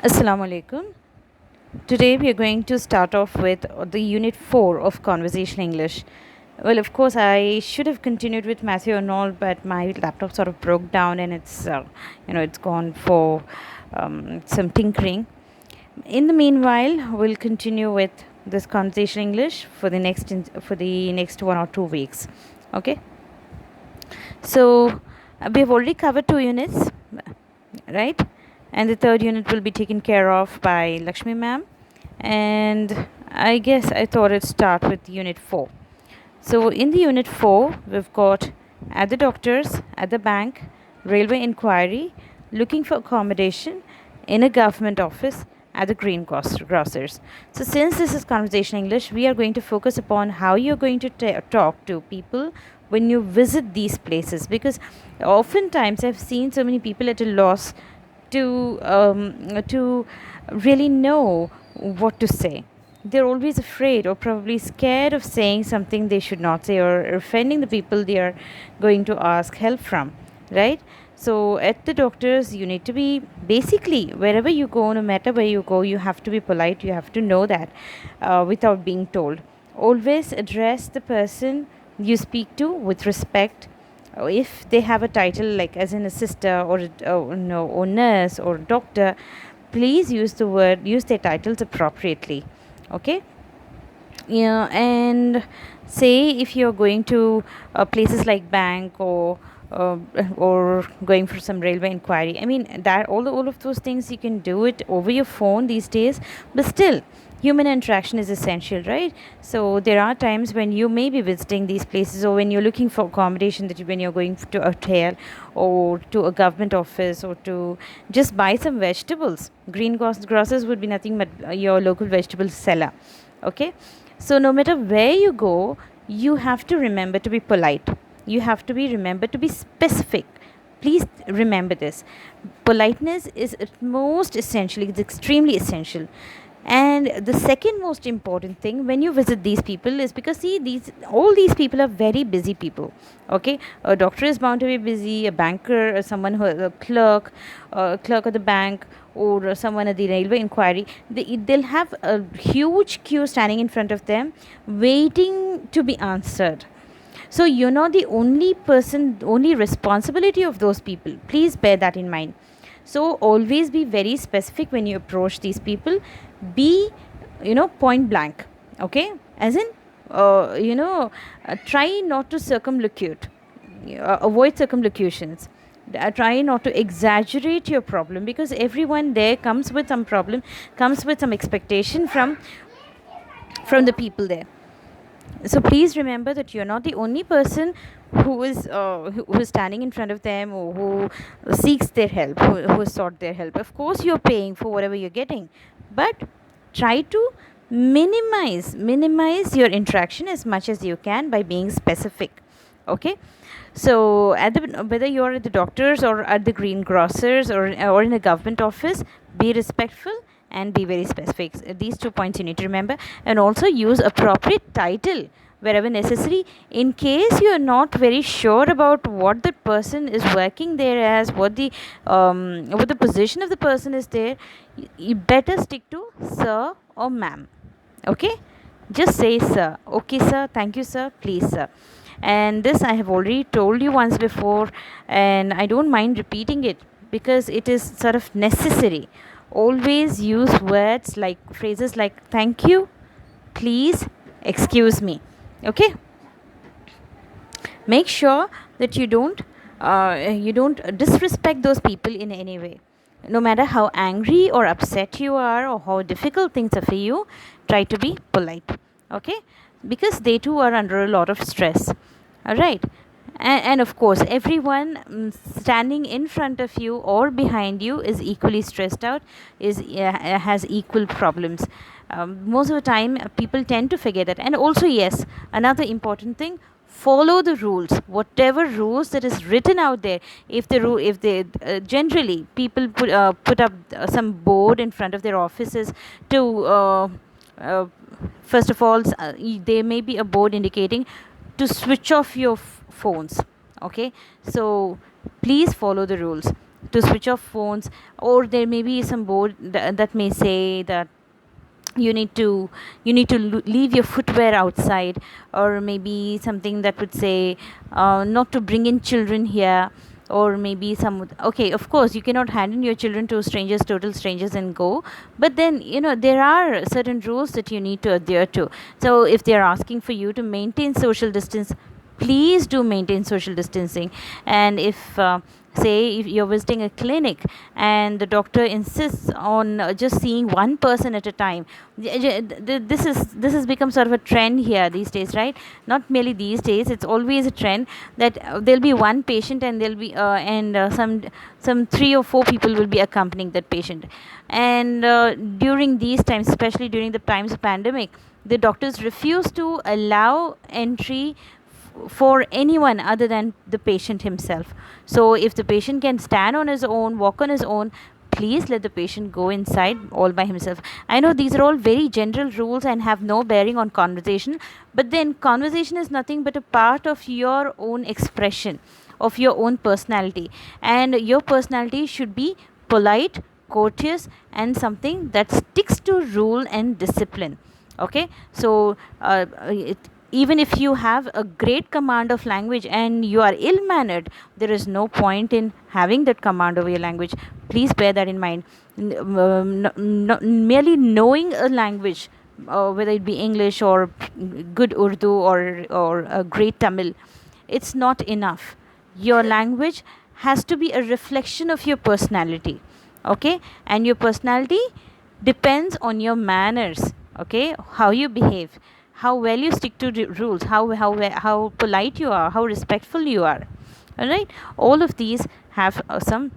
Assalamu alaikum. Today we are going to start off with the unit 4 of conversation English. Well, of course, I should have continued with Matthew and all, but my laptop sort of broke down and it's gone for some tinkering. In the meanwhile, we'll continue with this conversation English for the next 1 or 2 weeks. Okay. So we have already covered 2 units, right? And the third unit will be taken care of by Lakshmi ma'am. And I guess I thought I'd start with unit 4. So in the unit 4, we've got at the doctor's, at the bank, railway inquiry, looking for accommodation, in a government office, at the greengrocers. So since this is conversation English, we are going to focus upon how you're going to talk to people when you visit these places, because oftentimes I've seen so many people at a loss to really know what to say. They're always afraid or probably scared of saying something they should not say, or offending the people they are going to ask help from, right? So at the doctors, you need to be, basically wherever you go, no matter where you go, you have to be polite. You have to know that without being told. Always address the person you speak to with respect. If they have a title like as in a sister or nurse or doctor, please use their titles appropriately. Okay. Yeah. And say if you're going to places like bank or going for some railway inquiry, I mean that all of those things you can do it over your phone these days, but still human interaction is essential, right? So there are times when you may be visiting these places, or when you're looking for accommodation, when you're going to a hotel or to a government office, or to just buy some vegetables. Greengrocers would be nothing but your local vegetable seller. Okay. So no matter where you go, you have to remember to be polite. You have to remember to be specific. Please remember this. Politeness is most essential. It's extremely essential. And the second most important thing when you visit these people is, because see, all these people are very busy people. Okay. A doctor is bound to be busy, a banker, or someone who a clerk at the bank, or someone at the railway inquiry, they'll have a huge queue standing in front of them waiting to be answered. So you're not the only responsibility of those people. Please bear that in mind. So always be very specific when you approach these people. Be point blank. Okay. As in try not to circumlocute. Avoid circumlocutions. Try not to exaggerate your problem, because everyone there comes with some problem, comes with some expectation from the people there. So please remember that you're not the only person who is standing in front of them, or who seeks their help, who sought their help. Of course you're paying for whatever you're getting, but try to minimize your interaction as much as you can by being specific. Okay. So whether you're at the doctors or at the greengrocers or in a government office, be respectful and be very specific. These 2 points you need to remember. And also use appropriate title wherever necessary, in case you are not very sure about what the person is working there as, what the position of the person is there. You better stick to sir or ma'am. Okay. Just say sir. Okay sir, thank you sir, please sir. And this I have already told you once before, and I don't mind repeating it because it is sort of necessary. Always use phrases like thank you, please, excuse me. Okay. Make sure that you don't disrespect those people in any way. No matter how angry or upset you are, or how difficult things are for you, try to be polite. Okay. Because they too are under a lot of stress. All right. And of course everyone standing in front of you or behind you is equally stressed out, has equal problems. Most of the time people tend to forget that. And also, yes, another important thing, follow the rules, whatever rules that is written out there. If they generally people put up some board in front of their offices to first of all, there may be a board indicating to switch off your phones. Okay. So please follow the rules. to switch off phones, or there may be some board that may say that you need to leave your footwear outside, or maybe something that would say not to bring in children here, or maybe some, okay, of course you cannot hand in your children to strangers, total strangers, and go, but then there are certain rules that you need to adhere to. So if they are asking for you to maintain social distance, please do maintain social distancing. And if say if you're visiting a clinic and the doctor insists on just seeing one person at a time, this has become sort of a trend here these days, right? Not merely these days, it's always a trend that there'll be one patient, and there'll be some 3 or 4 people will be accompanying that patient. And during these times, especially during the times of pandemic, the doctors refuse to allow entry for anyone other than the patient himself. So if the patient can stand on his own, walk on his own, please let the patient go inside all by himself. I know these are all very general rules and have no bearing on conversation, but then conversation is nothing but a part of your own expression, of your own personality, and your personality should be polite, courteous, and something that sticks to rule and discipline. Okay, so even if you have a great command of language and you are ill mannered, there is no point in having that command over your language. Please bear that in mind. Merely knowing a language, whether it be English or good Urdu, or a great Tamil, it's not enough. Your language has to be a reflection of your personality. Okay, and your personality depends on your manners. Okay, how you behave, how well you stick to rules, how polite you are, how respectful you are. All right, all of these have some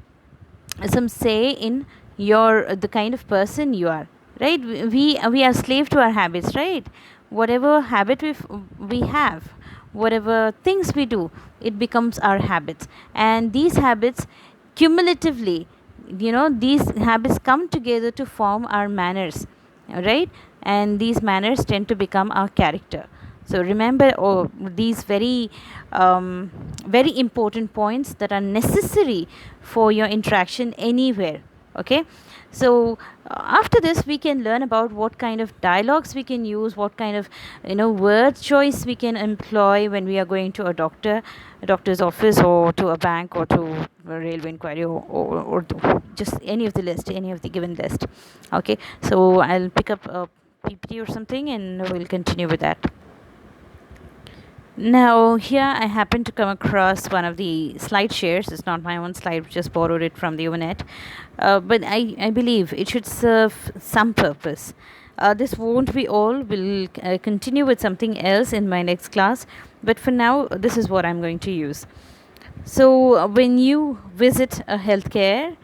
say in your the kind of person you are, right? We are slave to our habits, right? Whatever habit we have, whatever things we do, it becomes our habits, and these habits cumulatively, these habits come together to form our manners, right? And these manners tend to become our character. So remember these very important points that are necessary for your interaction anywhere. Okay, so after this we can learn about what kind of dialogues we can use, what kind of word choice we can employ when we are going to a doctor's office, or to a bank, or to a railway inquiry, or just any of the given list. Okay, so I'll pick up a PPT or something and we'll continue with that. Now, here I happen to come across one of the slide shares. It's not my own slide, just borrowed it from the internet. But I believe it should serve some purpose. This won't be all. We'll continue with something else in my next class. But for now, this is what I'm going to use. So, when you visit a healthcare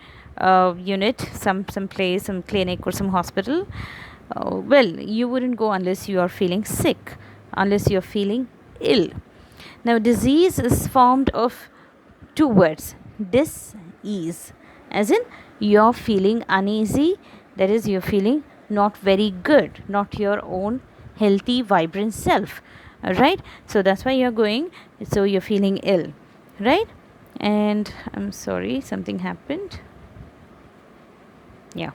unit, some place, some clinic, or some hospital, well, you wouldn't go unless you are feeling sick, unless you're feeling ill. Now, disease is formed of 2 words: dis-ease, as in you're feeling uneasy, that is, you're feeling not very good, not your own healthy, vibrant self. Right? So that's why you're going, so you're feeling ill, right? And I'm sorry, something happened. Yeah.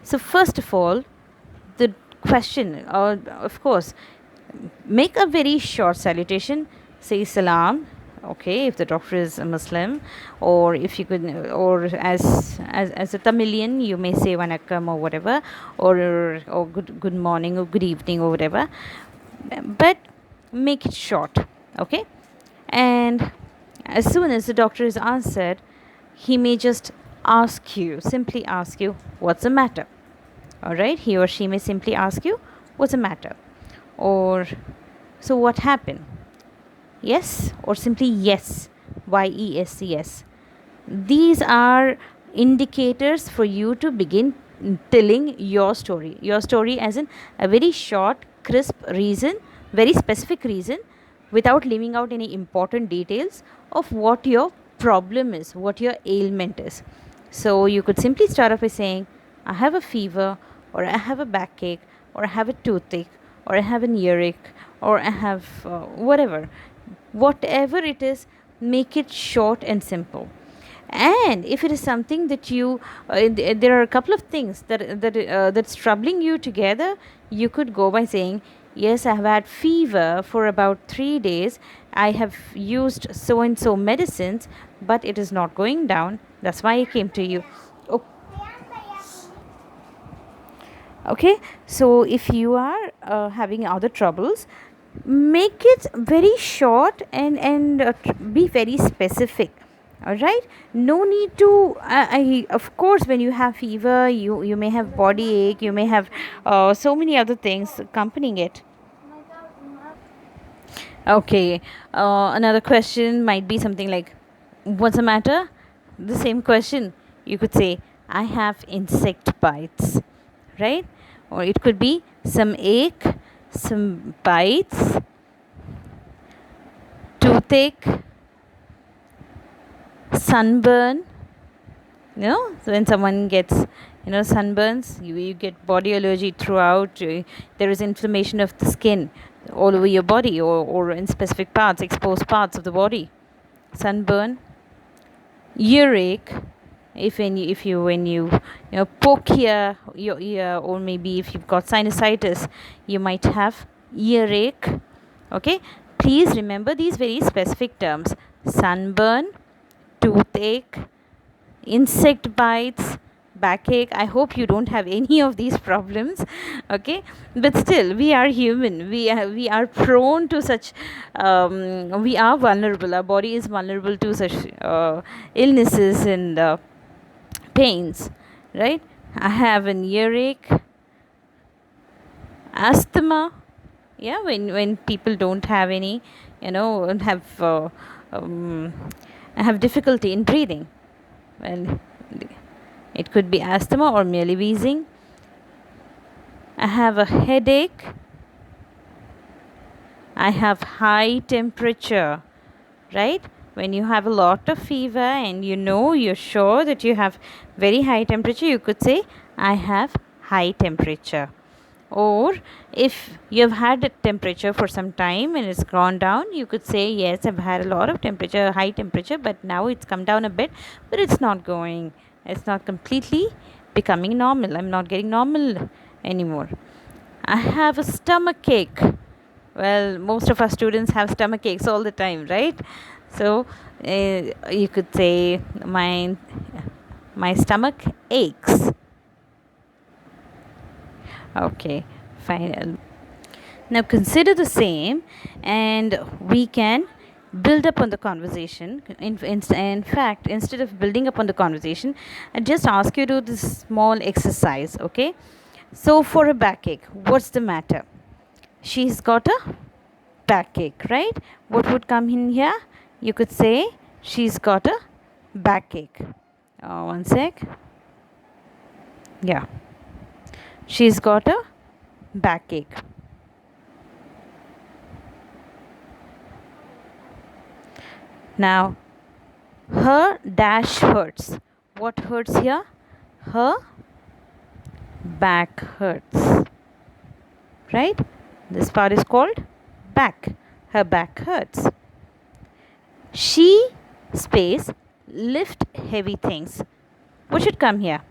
So first of all, the question, of course, make a very short salutation. Say salam. Okay, if the doctor is a Muslim, or if you could, or as a Tamilian, you may say vanakkam or whatever, or good morning or good evening or whatever. But make it short. Okay, and as soon as the doctor is answered, he may just simply ask you, what's the matter? All right, he or she may simply ask you, what's the matter? Or, so what happened? Yes, or simply yes, yes, yes. These are indicators for you to begin telling your story. Your story as in a very short, crisp reason, very specific reason, without leaving out any important details of what your problem is, what your ailment is. So you could simply start off by saying, I have a fever, or I have a backache, or I have a toothache, or I have an earache, or I have whatever it is, make it short and simple. And if it is something that you there are a couple of things that's troubling you together, you could go by saying, yes, I have had fever for about 3 days, I have used so and so medicines, but it is not going down, that's why I came to you. O- okay, so if you are having other troubles, make it very short and be very specific. All right, no need to of course, when you have fever, you may have body ache, you may have so many other things accompanying it. Okay, another question might be something like, what's the matter? The same question, you could say, I have insect bites, right? Or it could be some ache, some bites, toothache, sunburn. So when someone gets sunburns, you get body allergy throughout. There is inflammation of the skin all over your body, or in specific parts, exposed parts of the body. Sunburn, earache, if you when you poke your ear, or maybe if you've got sinusitis, you might have earache. Okay, please remember these very specific terms: sunburn, toothache, insect bites, backache. I hope you don't have any of these problems. Okay, but still, we are human, we are prone to such we are vulnerable, our body is vulnerable to such illnesses and pains, right? I have an earache, asthma. Yeah, when people don't have any, don't um, have difficulty in breathing, well, it could be asthma or merely wheezing. I have a headache. I have high temperature, right? When you have a lot of fever and you're sure that you have very high temperature, you could say, I have high temperature. Or if you've had a temperature for some time and it's gone down, you could say, yes, I've had a lot of temperature, high temperature, but now it's come down a bit, but it's not completely becoming normal. I'm not getting normal anymore. I have a stomach ache. Well, most of our students have stomach aches all the time, right? So you could say, my stomach aches. Okay, fine. Now consider the same, and we can build up on the conversation. In fact, instead of building up on the conversation, I just ask you to do this small exercise. Okay, so for a backache, what's the matter? She's got a backache, right? What would come in here? You could say she's got a backache. One sec. Yeah, she's got a backache. Now, her dash hurts. What hurts here? Her back hurts. Right? This part is called back. Her back hurts. She space lift heavy things. What should come here?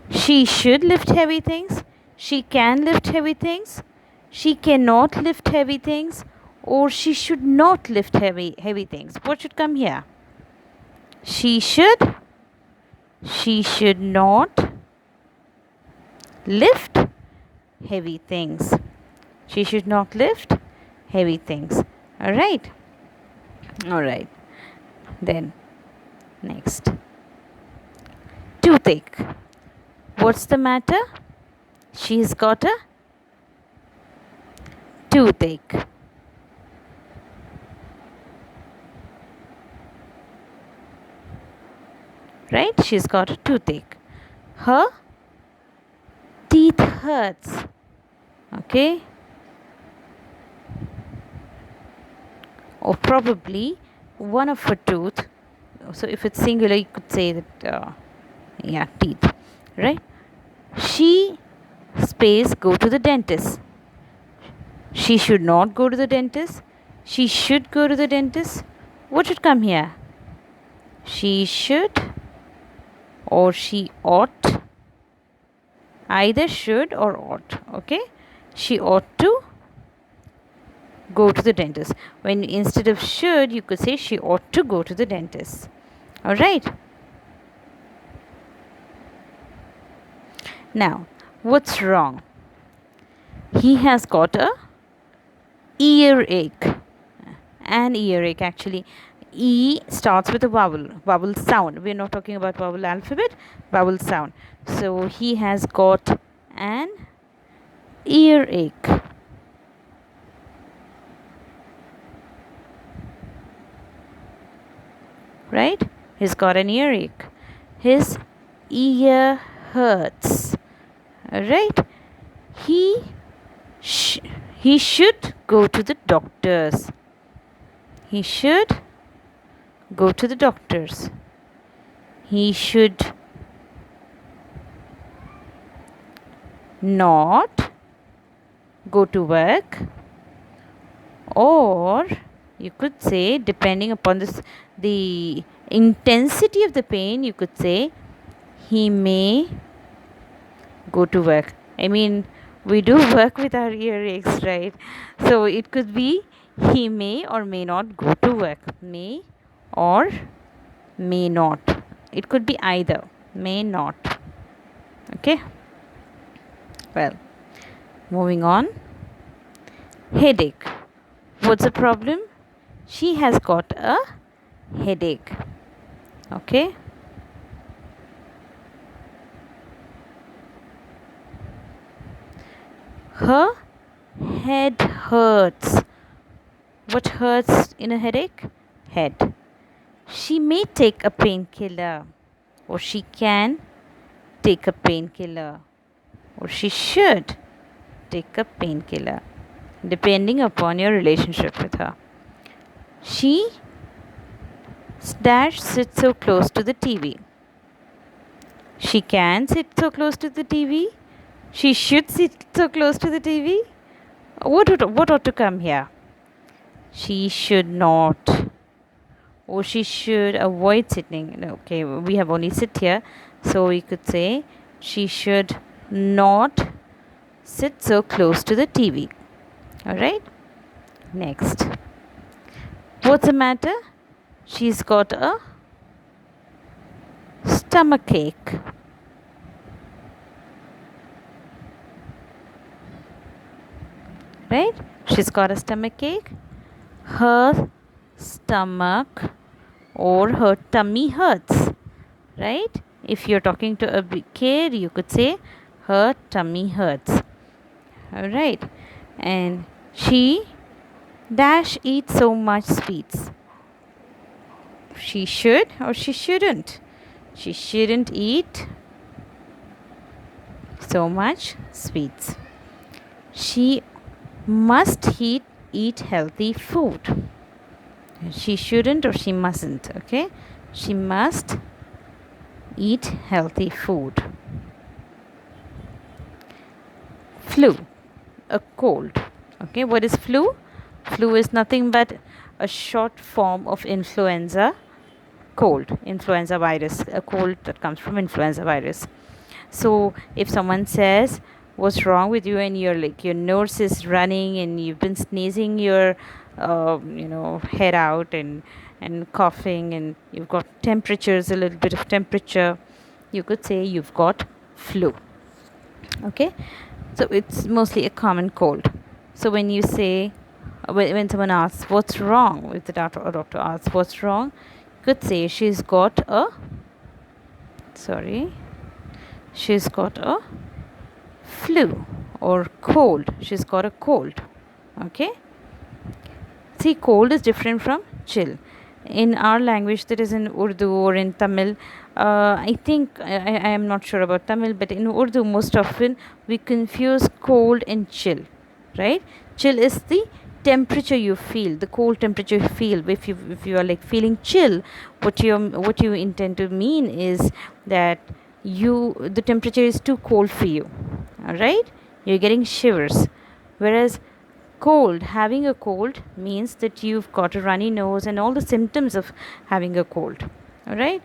She should lift heavy things. She can lift heavy things. She cannot lift heavy things. Or she should not lift heavy things. What should come here? She should. She should not lift heavy things. She should not lift heavy things. All right. All right. Then next. Toothache. What's the matter? She's got a toothache. Right? She's got a toothache. Her teeth hurts. Okay. Or probably one of her tooth. So if it's singular, you could say that, teeth. Right? She space go to the dentist. She should not go to the dentist. She should go to the dentist. What should come here? She should or she ought. Either should or ought. Okay. She ought to go to the dentist. When instead of should, you could say she ought to go to the dentist. Alright. Now, what's wrong? He has got a earache. An earache actually. E starts with a vowel sound. We're not talking about vowel alphabet, vowel sound. So he has got an earache. Right? He's got an earache. His ear hurts. Alright? He should go to the doctors. He should go to the doctors. He should not go to work. Or you could say, depending upon the intensity of the pain, you could say he may go to work. I mean, we do work with our earaches, right? So it could be he may or may not go to work. May or may not. It could be either. May not. Okay. Well, moving on. Headache. What's the problem? She has got a headache. Okay. Her head hurts. What hurts in a headache? Head. She may take a painkiller, or she can take a painkiller, or she should take a painkiller, depending upon your relationship with her. She sits so close to the TV. She can sit so close to the TV. She should sit so close to the TV. What ought to come here? She should not, or she should avoid sitting. Okay, we have only sit here, so we could say she should not sit so close to the TV. Alright. Next. What's the matter? She's got a stomachache. Right? She's got a stomachache. Her stomach or her tummy hurts. Right? If you're talking to a kid, you could say her tummy hurts. Alright. And she eats so much sweets. She should or she shouldn't. She shouldn't eat so much sweets. She must eat healthy food. She shouldn't or she mustn't. Okay. She must eat healthy food. Flu. A cold. Okay. What is flu? Flu is nothing but a short form of influenza. Cold, influenza virus, a cold that comes from influenza virus. So if someone says, what's wrong with you, and you're like, your nose is running and you've been sneezing your head out and coughing, and you've got temperatures, a little bit of temperature, you could say you've got flu. Okay, so it's mostly a common cold. So when you say, when someone asks what's wrong, if the doctor asks what's wrong, could say she's got a flu or cold. She's got a cold. Okay. See, cold is different from chill. In our language, that is in Urdu or in Tamil, I think, I am not sure about Tamil, but in Urdu most often we confuse cold and chill. Right? Chill is the temperature you feel, the cold temperature you feel. If you are like feeling chill, what you intend to mean is that the temperature is too cold for you. All right, you're getting shivers. Whereas having a cold means that you've got a runny nose and all the symptoms of having a cold. All right.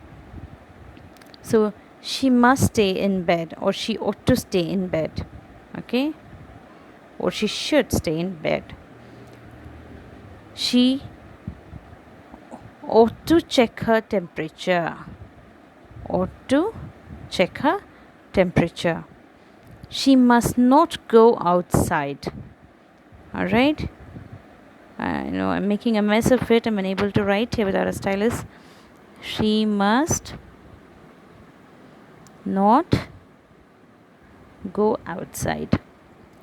So she must stay in bed, or she ought to stay in bed. Okay. Or she should stay in bed. She ought to check her temperature. Ought to check her temperature. She must not go outside. All right. I know I'm making a mess of it. I'm unable to write here without a stylus. She must not go outside.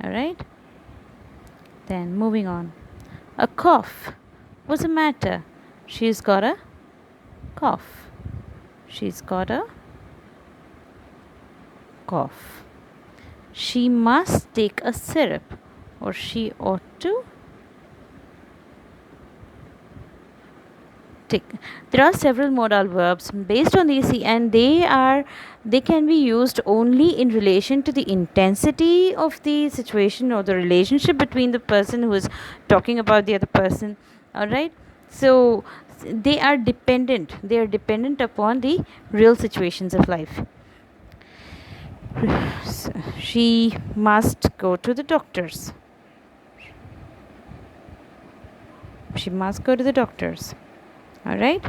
All right. Then moving on. A cough. What's the matter? She's got a cough. She's got a cough. She must take a syrup, or she ought to take. There are several modal verbs based on these, and they can be used only in relation to the intensity of the situation or the relationship between the person who is talking about the other person. All right. So they are dependent. They are dependent upon the real situations of life. She must go to the doctors. She must go to the doctors. All right.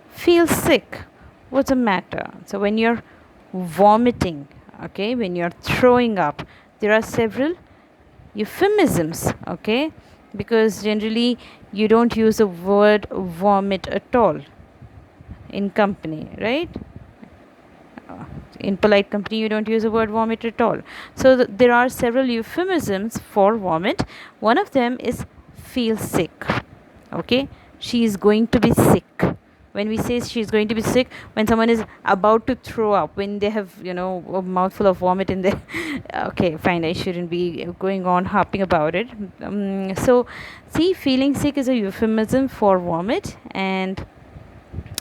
Feel sick. What's the matter? So when you're vomiting, okay, when you're throwing up, there are several euphemisms, okay, because generally you don't use the word vomit at all in company, right? In polite company you don't use the word vomit at all. So there are several euphemisms for vomit. One of them is feel sick. Okay, she is going to be sick. When we say she's going to be sick, when someone is about to throw up, when they have a mouthful of vomit in there. Okay, fine, I shouldn't be going on harping about it. So see, feeling sick is a euphemism for vomit, and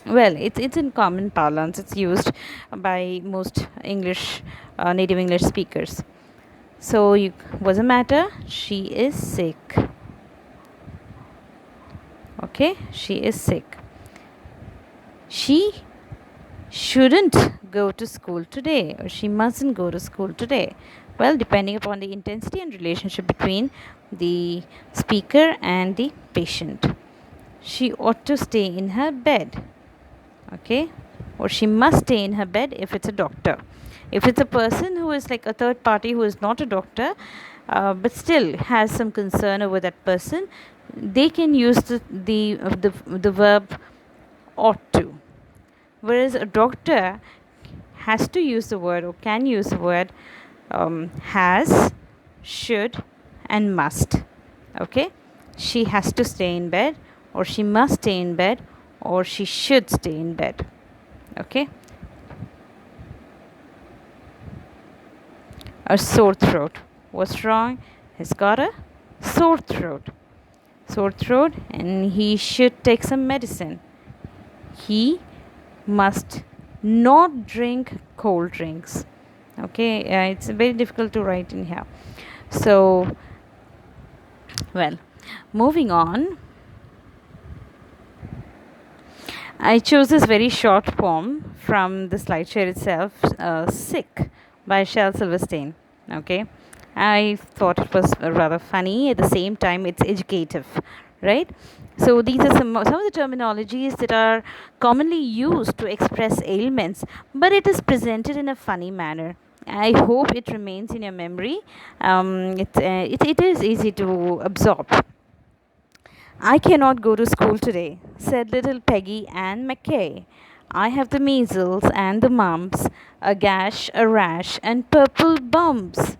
well, it's in common parlance. It's used by most English native English speakers. So what's the matter? She is sick. Okay, she is sick. She shouldn't go to school today, or she mustn't go to school today. Well, depending upon the intensity and relationship between the speaker and the patient. She ought to stay in her bed. Okay, or she must stay in her bed if it's a doctor. If it's a person who is like a third party who is not a doctor, but still has some concern over that person, they can use the verb ought to. Whereas a doctor has to use the word, or can use the word has, should, and must. Okay, she has to stay in bed, or she must stay in bed, or she should stay in bed. Okay. A sore throat. What's wrong? He's got a sore throat. Sore throat, and he should take some medicine. He must not drink cold drinks. Okay, it's very difficult to write in here. So, well, moving on. I chose this very short poem from the slideshare itself, Sick by Shel Silverstein. Okay, I thought it was rather funny. At the same time, it's educative, right? So these are some of the terminologies that are commonly used to express ailments, but it is presented in a funny manner. I hope it remains in your memory. It is easy to absorb. I cannot go to school today, said little Peggy Ann McKay. I have the measles and the mumps, a gash, a rash, and purple bumps.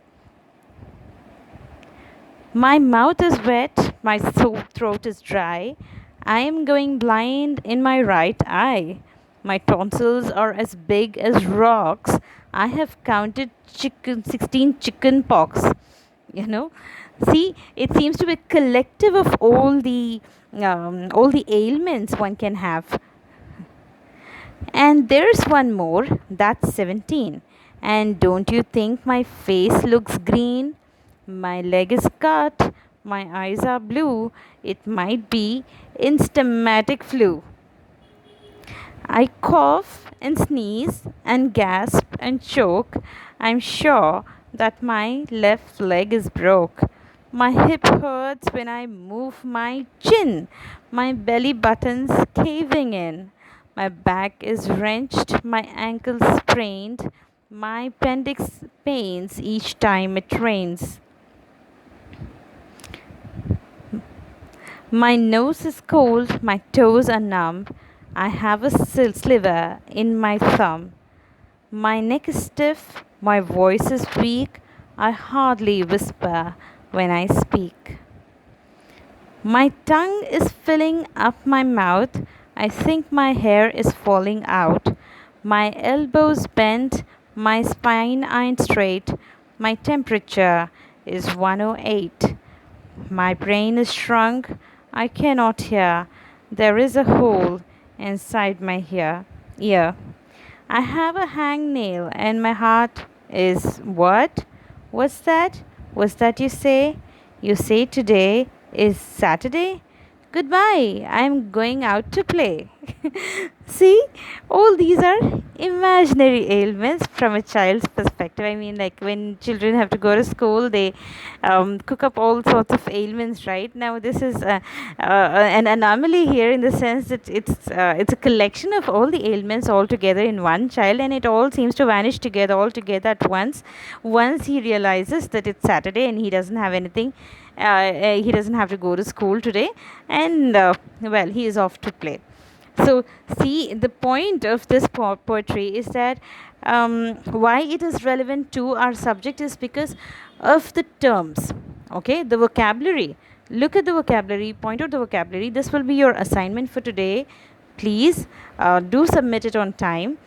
My mouth is wet, my throat is dry. I am going blind in my right eye. My tonsils are as big as rocks. I have counted 16 chicken pox. See, it seems to be a collective of all the ailments one can have. And there's one more, that's 17. And don't you think my face looks green? My leg is cut, my eyes are blue. It might be instamatic flu. I cough and sneeze and gasp and choke. I'm sure that my left leg is broke. My hip hurts when I move my chin. My belly button's caving in. My back is wrenched. My ankle sprained. My appendix pains each time it rains. My nose is cold, my toes are numb. I have a sliver in my thumb. My neck is stiff, my voice is weak. I hardly whisper when I speak. My tongue is filling up my mouth. I think my hair is falling out. My elbows bent, my spine ain't straight. My temperature is 108. My brain is shrunk. I cannot hear. There is a hole inside my ear. I have a hangnail and my heart is what? What's that? What's that you say? You say today is Saturday? Goodbye. I'm going out to play. See, all these are imaginary ailments from a child's perspective. I mean, like when children have to go to school, they cook up all sorts of ailments, right? Now, this is an anomaly here in the sense that it's a collection of all the ailments all together in one child, and it all seems to vanish together all together at once he realizes that it's Saturday and he doesn't have anything. He doesn't have to go to school today, and well, he is off to play. So, see, the point of this poetry is that why it is relevant to our subject is because of the terms, okay, the vocabulary. Look at the vocabulary, point out the vocabulary. This will be your assignment for today. Please do submit it on time.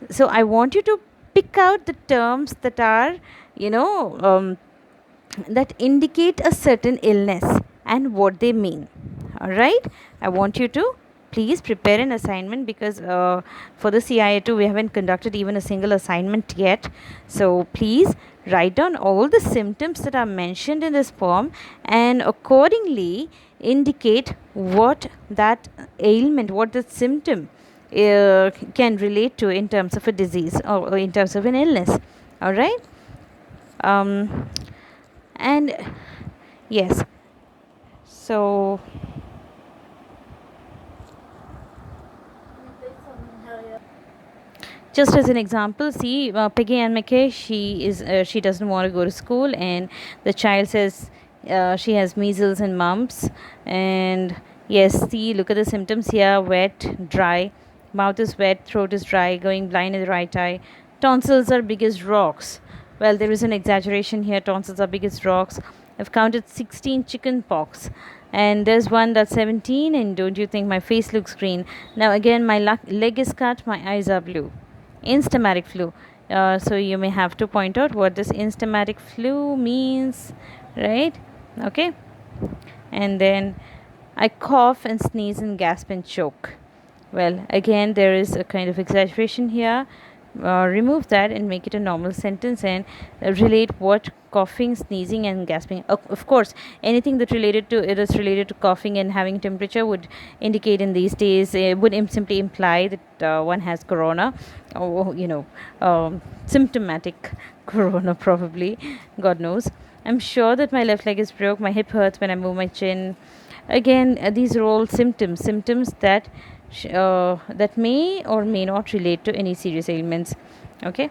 So, I want you to pick out the terms that are, you know, that indicate a certain illness and what they mean. All right, I want you to please prepare an assignment because for the CIA2 we haven't conducted even a single assignment yet. So please write down all the symptoms that are mentioned in this poem and accordingly indicate what that ailment, what the symptom can relate to in terms of a disease or in terms of an illness. All right. um, and yes, so just as an example, see, Peggy and McKay, she doesn't want to go to school, and the child says she has measles and mumps. And yes, see, look at the symptoms here: wet, dry, mouth is wet, throat is dry, going blind in the right eye, tonsils are big as rocks. Well, there is an exaggeration here. Tonsils are big as rocks. I've counted 16 chicken pox, and there's one that's 17. And don't you think my face looks green? Now again, my leg is cut, my eyes are blue. Instamatic flu. So you may have to point out what this instamatic flu means, right? Okay. And then I cough and sneeze and gasp and choke. Well, again, there is a kind of exaggeration here. Remove that and make it a normal sentence and relate what coughing, sneezing and gasping. Of course, anything that related to it is related to coughing and having temperature would indicate in these days, would simply imply that one has corona, or symptomatic corona probably, God knows. I'm sure that my left leg is broke, my hip hurts when I move my chin. Again, these are all symptoms that that may or may not relate to any serious ailments. Okay.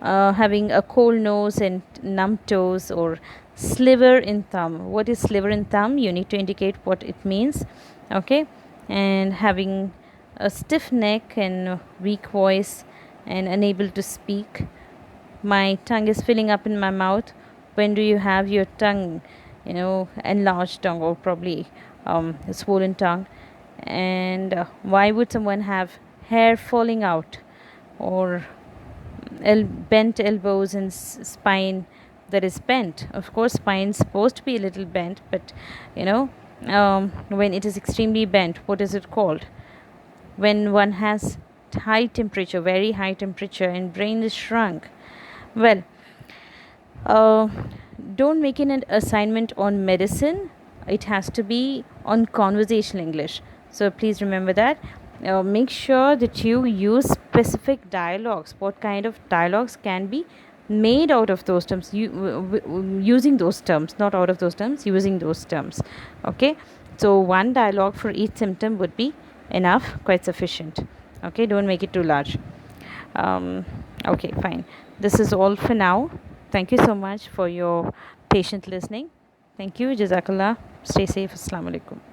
Having a cold nose and numb toes or sliver in thumb. What is sliver in thumb? You need to indicate what it means. Okay. And having a stiff neck and weak voice and unable to speak. My tongue is filling up in my mouth. When do you have your tongue, enlarged tongue or probably a swollen tongue? And why would someone have hair falling out or bent elbows and spine that is bent? Of course, spine is supposed to be a little bent, but when it is extremely bent, what is it called? When one has high temperature, very high temperature, and brain is shrunk. Well, don't make an assignment on medicine It has to be on conversational English. So please remember that. Make sure that you use specific dialogues. What kind of dialogues can be made out of those terms, using those terms, not out of those terms, using those terms. Okay, so one dialogue for each symptom would be enough, quite sufficient. Okay, don't make it too large. Okay, fine. This is all for now. Thank you so much for your patient listening. Thank you. Jazakallah. Stay safe. Assalamu alaikum.